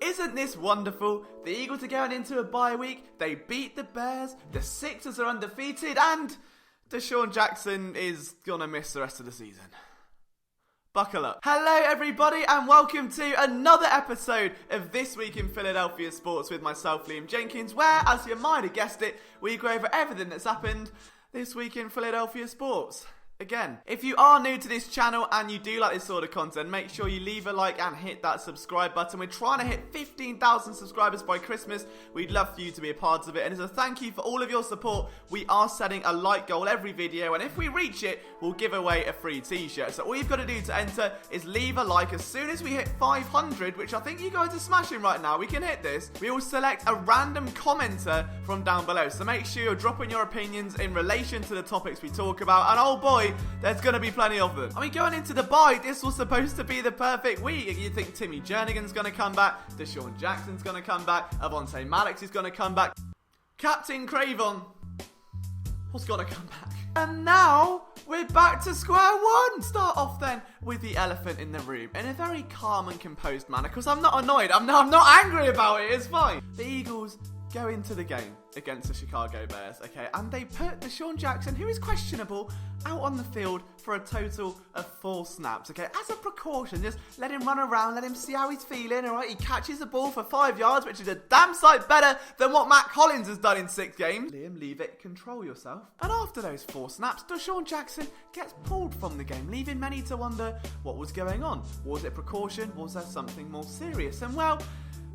Isn't this wonderful? The Eagles are going into a bye week, they beat the Bears, the Sixers are undefeated, and DeSean Jackson is gonna miss the rest of the season. Buckle up. Hello everybody and welcome to another episode of This Week in Philadelphia Sports with myself, Liam Jenkins, where, as you might have guessed it, we go over everything that's happened this week in Philadelphia sports. Again, if you are new to this channel and you do like this sort of content, make sure you leave a like and hit that subscribe button. We're trying to hit 15,000 subscribers by Christmas. We'd love for you to be a part of it. And as a thank you for all of your support, we are setting a like goal every video. And if we reach it, we'll give away a free t-shirt. So all you've got to do to enter is leave a like. As soon as we hit 500, which I think you guys are smashing right now, we can hit this. We will select a random commenter from down below. So make sure you're dropping your opinions in relation to the topics we talk about. And oh boy, there's going to be plenty of them. I mean, going into the bye, this was supposed to be the perfect week. You think Timmy Jernigan's going to come back, DeSean Jackson's going to come back, Avonte Maddox is going to come back, Captain Cravon was going to come back. And now we're back to square one. Start off then with the elephant in the room in a very calm and composed manner, because I'm not annoyed. I'm not angry about it. It's fine. The Eagles go into the game against the Chicago Bears, okay, and they put DeSean Jackson, who is questionable, out on the field for a total of 4 snaps, okay, as a precaution. Just let him run around, let him see how he's feeling, alright. He catches the ball for 5 yards, which is a damn sight better than what Matt Collins has done in 6 games. Liam, leave it, control yourself. And after those 4 snaps, DeSean Jackson gets pulled from the game, leaving many to wonder what was going on. Was it precaution? Was there something more serious? And well,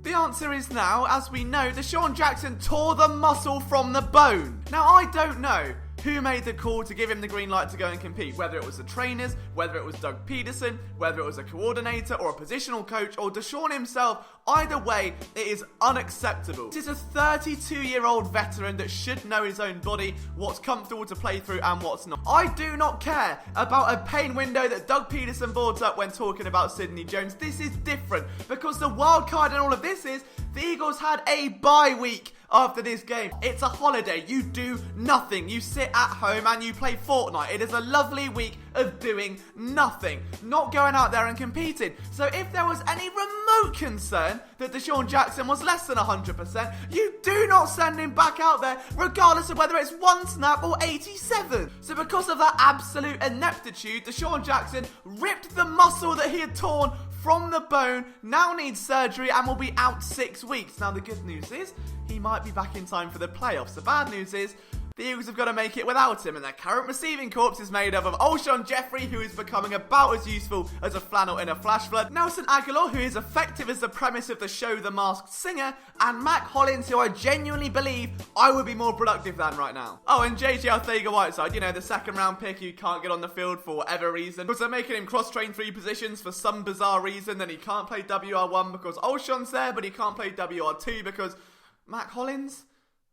the answer is now, as we know, DeSean Jackson tore the muscle from the bone. Now, I don't know who made the call to give him the green light to go and compete, whether it was the trainers, whether it was Doug Peterson, whether it was a coordinator or a positional coach, or DeSean himself. Either way, it is unacceptable. This is a 32-year-old veteran that should know his own body, what's comfortable to play through and what's not. I do not care about a pain window that Doug Peterson brought up when talking about Sidney Jones. This is different, because the wild card in all of this is the Eagles had a bye week after this game. It's a holiday. You do nothing. You sit at home and you play Fortnite. It is a lovely week of doing nothing, not going out there and competing. So if there was any remote concern that DeSean Jackson was less than 100%, you do not send him back out there, regardless of whether it's 1 snap or 87. So because of that absolute ineptitude, DeSean Jackson ripped the muscle that he had torn from the bone, now needs surgery and will be out 6 weeks. Now the good news is, he might be back in time for the playoffs. The bad news is, the Eagles have got to make it without him, and their current receiving corps is made up of Alshon Jeffrey, who is becoming about as useful as a flannel in a flash flood, Nelson Aguilar, who is effective as the premise of the show The Masked Singer, and Matt Collins, who I genuinely believe I would be more productive than right now. Oh, and JJ Arcega-Whiteside, you know, the 2nd round pick who can't get on the field for whatever reason, because they're making him cross-train 3 positions for some bizarre reason, then he can't play WR1 because Alshon's there, but he can't play WR2 because Matt Collins?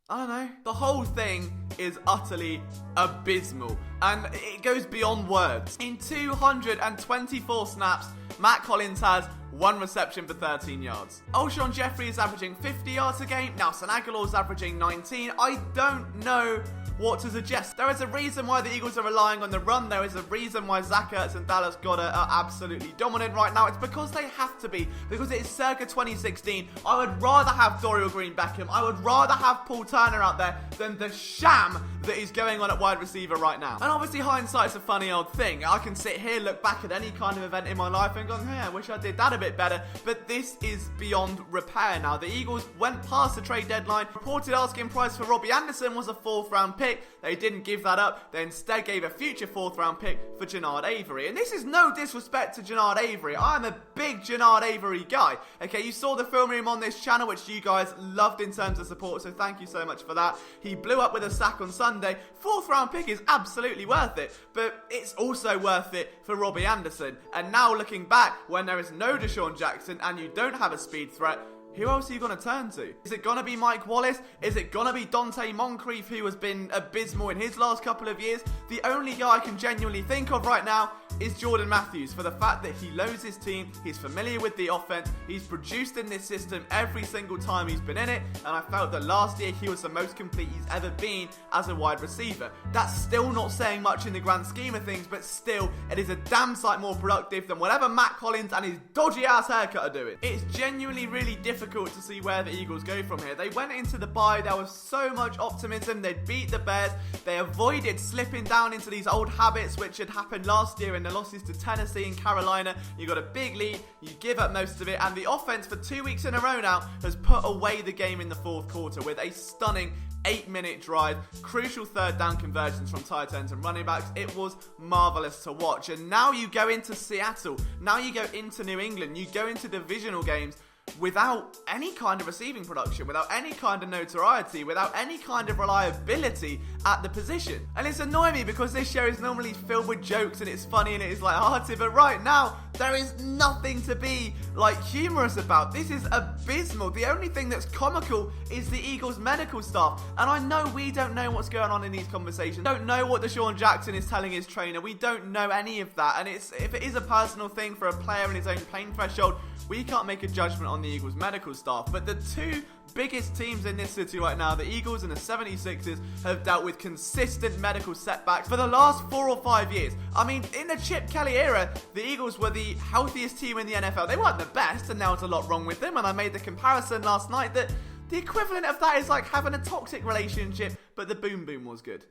I don't know. The whole thing is utterly abysmal, and it goes beyond words. In 224 snaps, Matt Collins has 1 reception for 13 yards. Alshon Jeffrey is averaging 50 yards a game. Nelson Aguilar is averaging 19. I don't know what to suggest. There is a reason why the Eagles are relying on the run. There is a reason why Zach Ertz and Dallas Goedert are absolutely dominant right now. It's because they have to be. Because it is circa 2016. I would rather have Dorial Green-Beckham. I would rather have Paul Turner out there than the sham that is going on at wide receiver right now. And obviously hindsight's a funny old thing. I can sit here, look back at any kind of event in my life and go, hey, I wish I did that a bit better. But this is beyond repair now. The Eagles went past the trade deadline. Reported asking price for Robbie Anderson was a 4th round pick. They didn't give that up. They instead gave a future 4th round pick for Jannard Avery. And this is no disrespect to Jannard Avery. I'm a big Jannard Avery guy. Okay, you saw the film room on this channel, which you guys loved in terms of support, so thank you so much for that. He blew up with a sack on Sunday. 4th round pick is absolutely worth it, but it's also worth it for Robbie Anderson. And now looking back, when there is no DeSean Jackson and you don't have a speed threat, who else are you going to turn to? Is it going to be Mike Wallace? Is it going to be Dante Moncrief, who has been abysmal in his last couple of years? The only guy I can genuinely think of right now is Jordan Matthews, for the fact that he knows his team, he's familiar with the offense, he's produced in this system every single time he's been in it, and I felt that last year he was the most complete he's ever been as a wide receiver. That's still not saying much in the grand scheme of things, but still, it is a damn sight more productive than whatever Matt Collins and his dodgy ass haircut are doing. It's genuinely really difficult difficult to see where the Eagles go from here. They went into the bye, there was so much optimism, they'd beat the Bears, they avoided slipping down into these old habits which had happened last year in the losses to Tennessee and Carolina. You got a big lead, you give up most of it, and the offense for 2 weeks in a row now has put away the game in the fourth quarter with a stunning 8-minute drive, crucial third down conversions from tight ends and running backs. It was marvellous to watch. And now you go into Seattle, now you go into New England, you go into divisional games without any kind of receiving production, without any kind of notoriety, without any kind of reliability at the position. And it's annoying me because this show is normally filled with jokes and it's funny and it is lighthearted, but right now there is nothing to be like humorous about. This is abysmal. The only thing that's comical is the Eagles medical staff. And I know we don't know what's going on in these conversations. Don't know what DeSean Jackson is telling his trainer. We don't know any of that. And if it is a personal thing for a player in his own pain threshold, we can't make a judgment on the Eagles medical staff. But the two biggest teams in this city right now, the Eagles and the 76ers, have dealt with consistent medical setbacks for the last 4 or 5 years. I mean, in the Chip Kelly era, the Eagles were the healthiest team in the NFL. They weren't the best, and now there's a lot wrong with them. And I made the comparison last night that the equivalent of that is like having a toxic relationship, but the boom boom was good.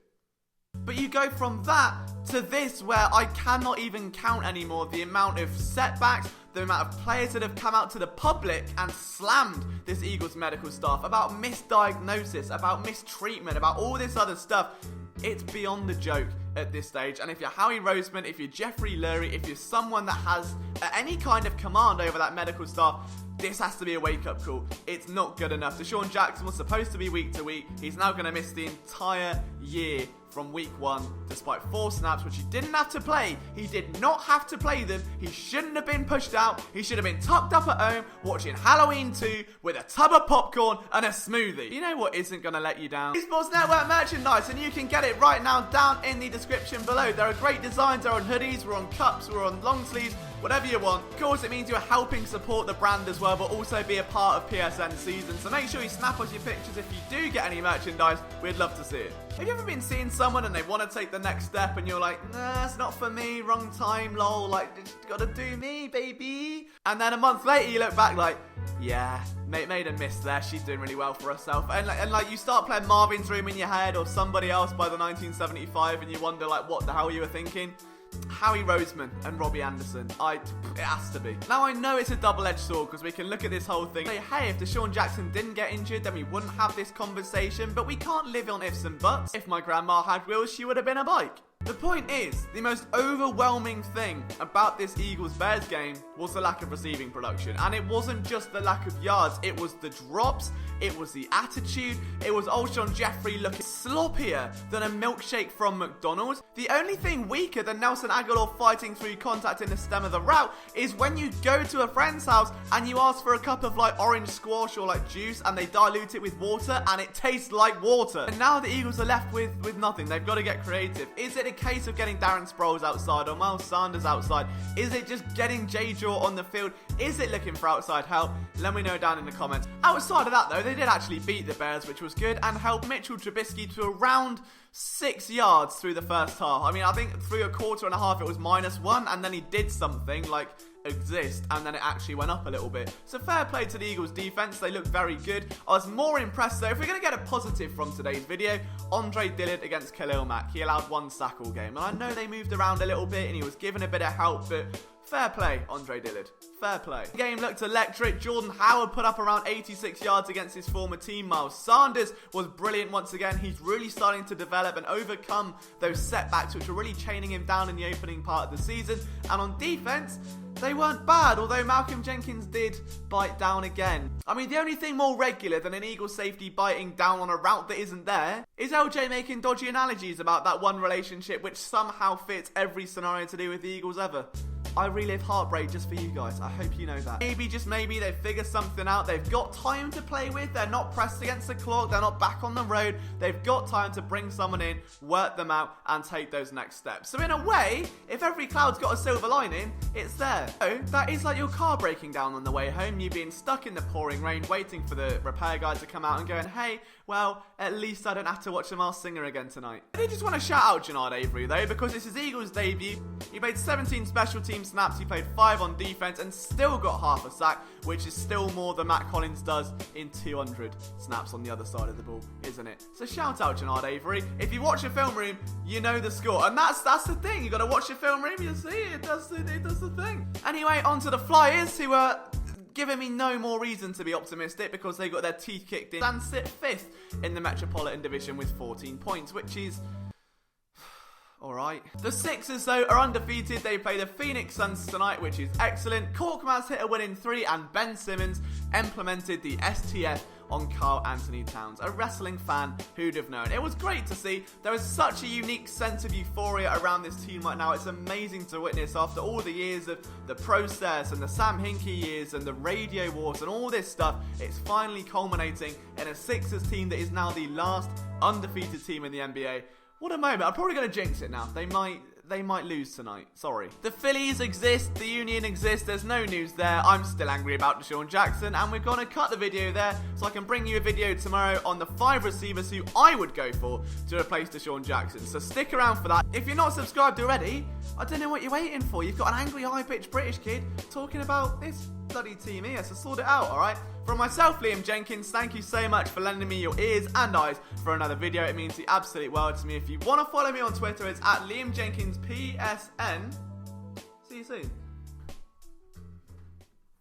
But you go from that to this, where I cannot even count anymore the amount of setbacks, the amount of players that have come out to the public and slammed this Eagles medical staff about misdiagnosis, about mistreatment, about all this other stuff. It's beyond the joke at this stage. And if you're Howie Roseman, if you're Jeffrey Lurie, if you're someone that has any kind of command over that medical staff, this has to be a wake-up call. It's not good enough. DeSean Jackson was supposed to be week to week. He's now going to miss the entire year from week 1, despite 4 snaps, which he didn't have to play. He did not have to play them. He shouldn't have been pushed out. He should have been tucked up at home, watching Halloween 2 with a tub of popcorn and a smoothie. You know what isn't going to let you down? Esports Network merchandise, and you can get it right now down in the description below. There are great designs. They're on hoodies, we're on cups, we're on long sleeves, whatever you want. Of course, it means you're helping support the brand as well, but also be a part of PSN season. So make sure you snap us your pictures if you do get any merchandise. We'd love to see it. Have you ever been seeing someone and they want to take the next step and you're like, nah, it's not for me, wrong time, lol, like, just gotta do me, baby. And then a month later you look back like, yeah, made a miss there, she's doing really well for herself. And you start playing Marvin's Room in your head or somebody else by the 1975 and you wonder like what the hell you were thinking. Howie Roseman and Robbie Anderson. It has to be. Now I know it's a double-edged sword because we can look at this whole thing and say, hey, if DeSean Jackson didn't get injured, then we wouldn't have this conversation, but we can't live on ifs and buts. If my grandma had wheels, she would have been a bike. The point is, the most overwhelming thing about this Eagles-Bears game was the lack of receiving production. And it wasn't just the lack of yards, it was the drops, it was the attitude, it was Alshon Jeffrey looking sloppier than a milkshake from McDonald's. The only thing weaker than Nelson Aguilar fighting through contact in the stem of the route is when you go to a friend's house and you ask for a cup of like orange squash or like juice and they dilute it with water and it tastes like water. And now the Eagles are left with nothing. They've got to get creative. Is it a case of getting Darren Sproles outside or Miles Sanders outside? Is it just getting J-Jaw on the field? Is it looking for outside help? Let me know down in the comments. Outside of that though, they did actually beat the Bears, which was good, and held Mitchell Trubisky to around 6 yards through the first half. I mean, I think through a quarter and a half it was -1, and then he did something like exist, and then it actually went up a little bit. So fair play to the Eagles defense, they looked very good. I was more impressed though, if we're going to get a positive from today's video, Andre Dillard against Khalil Mack. He allowed 1 sack all game, and I know they moved around a little bit and he was given a bit of help, but fair play, Andre Dillard. Fair play. The game looked electric. Jordan Howard put up around 86 yards against his former team. Miles Sanders was brilliant once again. He's really starting to develop and overcome those setbacks which were really chaining him down in the opening part of the season. And on defense, they weren't bad, although Malcolm Jenkins did bite down again. I mean, the only thing more regular than an Eagles safety biting down on a route that isn't there is LJ making dodgy analogies about that one relationship which somehow fits every scenario to do with the Eagles ever. I relive heartbreak just for you guys. I hope you know that. Maybe, just maybe, they've figured something out. They've got time to play with. They're not pressed against the clock. They're not back on the road. They've got time to bring someone in, work them out, and take those next steps. So in a way, if every cloud's got a silver lining, it's there. So that is like your car breaking down on the way home, you being stuck in the pouring rain, waiting for the repair guy to come out and going, hey, well, at least I don't have to watch the Miles Singer again tonight. I did just want to shout out Jannard Avery, though, because it's his Eagles debut. He made 17 special teams team snaps, he played 5 on defense and still got half a sack, which is still more than Matt Collins does in 200 snaps on the other side of the ball, isn't it? So shout out Jannard Avery. If you watch your film room, you know the score. And that's the thing. You got to watch your film room, you see, it does the thing. Anyway, on to the Flyers, who are giving me no more reason to be optimistic because they got their teeth kicked in and sit 5th in the Metropolitan Division with 14 points, which is alright. The Sixers, though, are undefeated. They play the Phoenix Suns tonight, which is excellent. Korkmaz hit a winning 3 and Ben Simmons implemented the STF on Karl Anthony Towns. A wrestling fan, who'd have known? It was great to see. There is such a unique sense of euphoria around this team right now. It's amazing to witness after all the years of the process and the Sam Hinkie years and the radio wars and all this stuff. It's finally culminating in a Sixers team that is now the last undefeated team in the NBA. What a moment. I'm probably going to jinx it now. They might lose tonight. Sorry. The Phillies exist. The Union exists. There's no news there. I'm still angry about DeSean Jackson. And we're going to cut the video there so I can bring you a video tomorrow on the 5 receivers who I would go for to replace DeSean Jackson. So stick around for that. If you're not subscribed already, I don't know what you're waiting for. You've got an angry, high-pitched British kid talking about this bloody team here. So sort it out, alright? From myself, Liam Jenkins, thank you so much for lending me your ears and eyes for another video. It means the absolute world to me. If you want to follow me on Twitter, it's at Liam Jenkins PSN. See you soon.